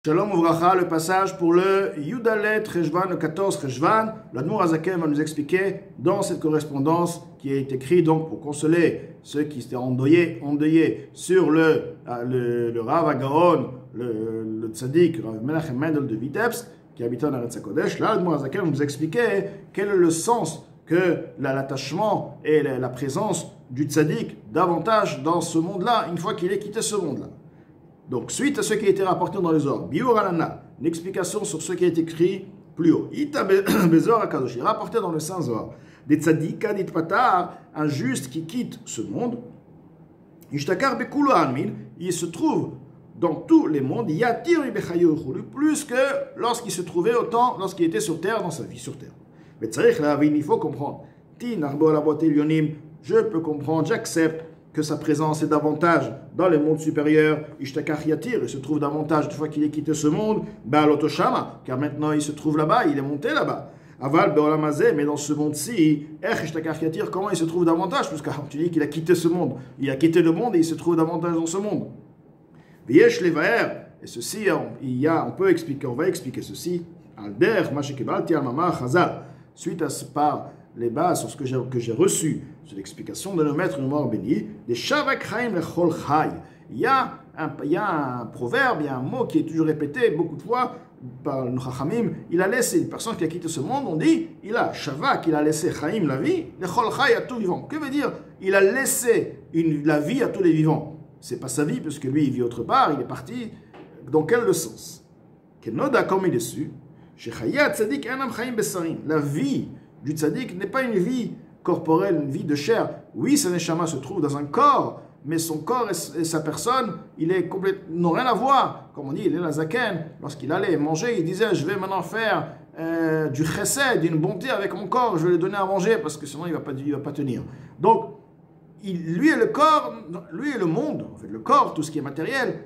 Shalom Uvracha, le passage pour le Yudalet Rejvan, le 14 Rejvan. L'Admour Azaken va nous expliquer dans cette correspondance qui est écrite donc pour consoler ceux qui s'étaient endeuillés sur le Rav Agaon, le Tzadik, Rav Menachem Mendel de Vitebsk, qui habitait en Eretz HaKodesh. Là, l'Admour Azaken va nous expliquer quel est le sens que l'attachement et la présence du Tzadik davantage dans ce monde-là, une fois qu'il ait quitté ce monde-là. Donc, suite à ce qui a été rapporté dans les ordres, Biur Alana, une explication sur ce qui est écrit plus haut. Ita Bezor Akadosh, rapporté dans le Saint-Zohar, des tzadika, dit patar, un juste qui quitte ce monde, Ishtakar Bekulu Almin, il se trouve dans tous les mondes, Yatir Bechayochulu, plus que lorsqu'il se trouvait autant, lorsqu'il était sur terre, dans sa vie sur terre. Mais tzarich la il faut comprendre. Tin Arbo Alabot Elyonim, je peux comprendre, j'accepte que sa présence est davantage dans les mondes supérieurs, Ishtakar Yatir, il se trouve davantage une fois qu'il ait quitté ce monde, Ba'alotoshama, car maintenant il se trouve là-bas, il est monté là-bas. Aval Be'olamazé, mais dans ce monde-ci, Ishtakar Yatir, comment il se trouve davantage? Parce que tu dis qu'il a quitté ce monde, il a quitté le monde et il se trouve davantage dans ce monde. V'yesh levaer, et ceci, on peut expliquer, on va expliquer ceci, Alder, Mashekebalti, Almama, Chazal, suite à ce par les bases sur ce que j'ai reçu, sur l'explication de nos maîtres morts bénis, des Shavak Chaim Lechol Chai. Il y a un proverbe, il y a un mot qui est toujours répété beaucoup de fois par le Chachamim. Il a laissé, une personne qui a quitté ce monde, on dit, il a Shavak, il a laissé Chaim, la vie, Lechol Chai à tout vivant. Que veut dire? Il a laissé la vie à tous les vivants. C'est pas sa vie, parce que lui, il vit autre part, il est parti. Dans quel sens? Kenoda, comme il est su, chez Chayat Tzadik Enam Chaim Besarim. La vie du tzaddik n'est pas une vie corporelle, une vie de chair. Oui, sa neshama se trouve dans un corps, mais son corps et sa personne, n'ont rien à voir. Comme on dit, il est la zaken. Lorsqu'il allait manger, il disait, je vais maintenant faire du chesed, d'une bonté avec mon corps, je vais lui donner à manger, parce que sinon il ne va pas tenir. Donc, lui et le corps, lui et le monde, en fait, le corps, tout ce qui est matériel,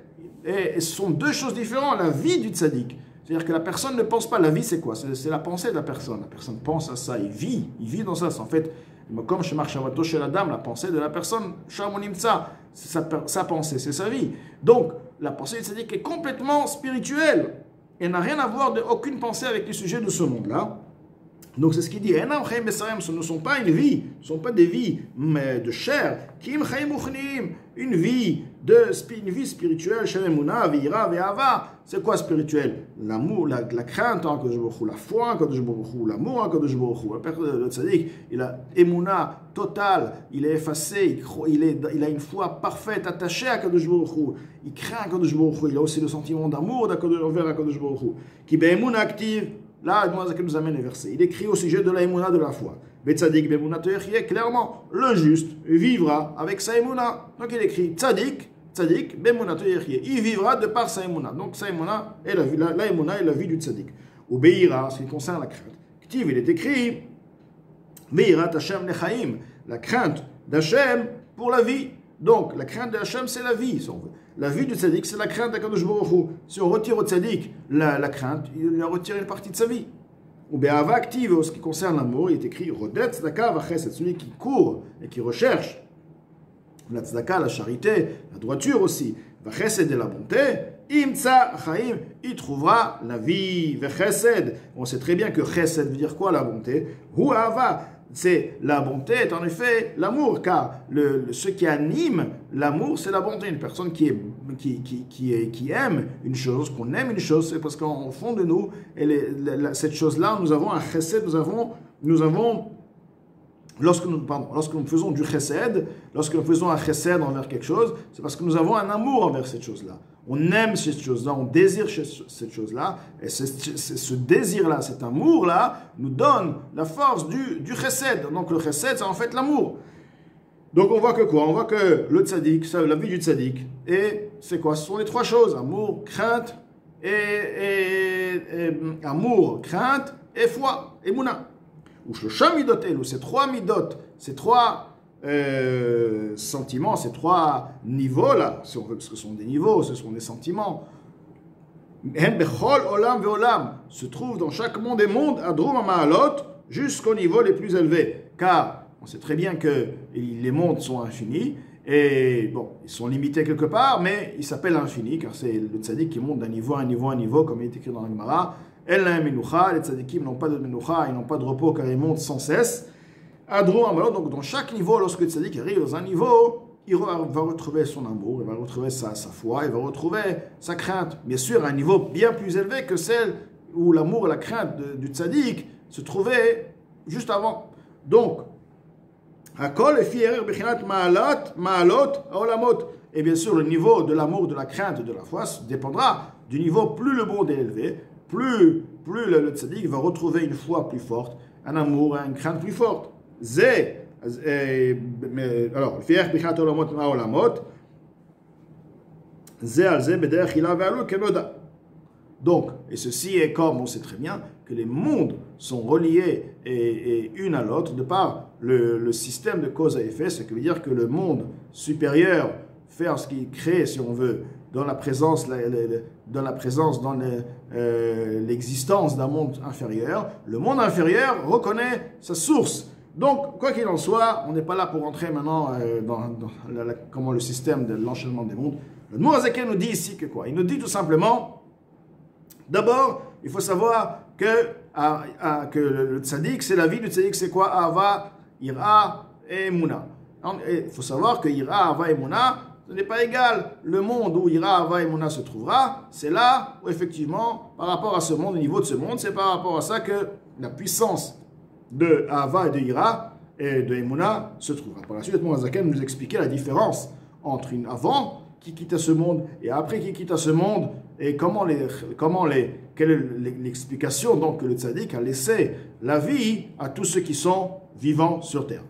et ce sont deux choses différentes. La vie du tzaddik, c'est-à-dire que la personne ne pense pas. La vie, c'est quoi? C'est la pensée de la personne. La personne pense à ça, il vit dans ça. C'est en fait, comme chez Marchavato, chez la dame, la pensée de la personne, Shamonimtsa, c'est sa pensée, c'est sa vie. Donc, la pensée du tzaddik est complètement spirituelle et n'a rien à voir aucune pensée avec les sujets de ce monde-là. Donc, c'est ce qu'il dit. Ce ne sont pas une vie, ce ne sont pas des vies mais de chair. Une vie spirituelle, c'est quoi spirituel? L'amour, la crainte en Kadosh Baruch Hu, la foi en Kadosh Baruch Hu, l'amour en Kadosh Baruch Hu. Le tzaddik, il a émouna totale, il est effacé, il a une foi parfaite, attachée à Kadosh Baruch Hu, il craint Kadosh Baruch Hu, il a aussi le sentiment d'amour envers Kadosh Baruch Hu. Qui be'émouna active. Là, Admorazaken nous amène les versets. Il écrit au sujet de la émouna de la foi. Tzadik be'émouna toyechie, clairement, le juste vivra avec sa émouna. Donc il écrit Tzadik be'émouna toyechie. Il vivra de par sa émouna. Donc sa émouna est la émouna est la vie du Tzadik. Ou be'ira, ce qui concerne la crainte. Ktiv, il est écrit Be'irat Hashem lechaim, la crainte d'Hashem pour la vie. Donc, la crainte de Hachem, c'est la vie, si on veut. La vie du tzaddik, c'est la crainte d'Akadosh Baruch Hu. Si on retire au tzaddik la crainte, il a retiré une partie de sa vie. Ou be'ava active, en ce qui concerne l'amour, il est écrit Rodet tzedaka v'chesed, celui qui court et qui recherche la tzedaka, la charité, la droiture aussi, v'chesed et la bonté, imtsa chaim, il trouvera la vie, v'chesed. On sait très bien que chesed veut dire quoi la bonté? Hu ava. C'est la bonté est en effet l'amour, car ce qui anime l'amour, c'est la bonté. Une personne qui aime une chose, qu'on aime une chose, c'est parce qu'en fond de nous, cette chose-là, nous avons un chesed, nous avons lorsque nous faisons du chesed, lorsque nous faisons un chesed envers quelque chose, c'est parce que nous avons un amour envers cette chose-là. On aime cette chose-là, on désire cette chose-là, et ce désir-là, cet amour-là, nous donne la force du chesed. Donc le chesed, c'est en fait l'amour. Donc on voit que quoi? On voit que le tzaddik, la vie du tzaddik, et c'est quoi? Ce sont les trois choses, amour, crainte, amour, crainte, et foi, et mouna. Ou ces trois midot, ces trois sentiments, ces trois niveaux-là, si on veut, parce que ce sont des niveaux, ce sont des sentiments, se trouvent dans chaque monde des mondes, Adrum Ma'alot, jusqu'au niveau les plus élevés. Car on sait très bien que les mondes sont infinis, Et bon, ils sont limités quelque part, mais ils s'appellent infini, car c'est le tzaddik qui monte d'un niveau à un niveau à un niveau, comme il est écrit dans la Gemara. El la menucha, les tzaddikim n'ont pas de menucha, ils n'ont pas de repos, car ils montent sans cesse. Adro Amalot, donc dans chaque niveau, lorsque le tzaddik arrive dans un niveau, il va retrouver son amour, il va retrouver sa foi, il va retrouver sa crainte. Bien sûr, à un niveau bien plus élevé que celle où l'amour et la crainte du tzaddik se trouvaient juste avant. Donc, et bien sûr, le niveau de l'amour, de la crainte et de la foi dépendra du niveau. Plus le monde est élevé, plus le tzaddik va retrouver une foi plus forte, un amour et une crainte plus forte. Alors, donc, et ceci est comme on sait très bien que les mondes sont reliés et une à l'autre de par le système de cause à effet, ce qui veut dire que le monde supérieur fait ce qu'il crée, si on veut, dans la présence, dans l'existence d'un monde inférieur. Le monde inférieur reconnaît sa source. Donc, quoi qu'il en soit, on n'est pas là pour entrer maintenant dans comment le système de l'enchaînement des mondes. Le Admour HaZaken nous dit ici que quoi? Il nous dit tout simplement, d'abord, il faut savoir que le tzaddik, c'est la vie du tzaddik, c'est quoi? Ava, Ira et Emouna. Il faut savoir que Ira, Ava et Emouna, ce n'est pas égal. Le monde où Ira, Ava et Emouna se trouvera, c'est là où effectivement, par rapport à ce monde, au niveau de ce monde, c'est par rapport à ça que la puissance de Ava et de Ira et de Emouna se trouvera. Par la suite, Admour HaZaken nous expliquait la différence entre une avant qui quitte ce monde et après qui quitte ce monde et quelle est l'explication donc que le tzaddik a laissé la vie à tous ceux qui sont vivants sur terre.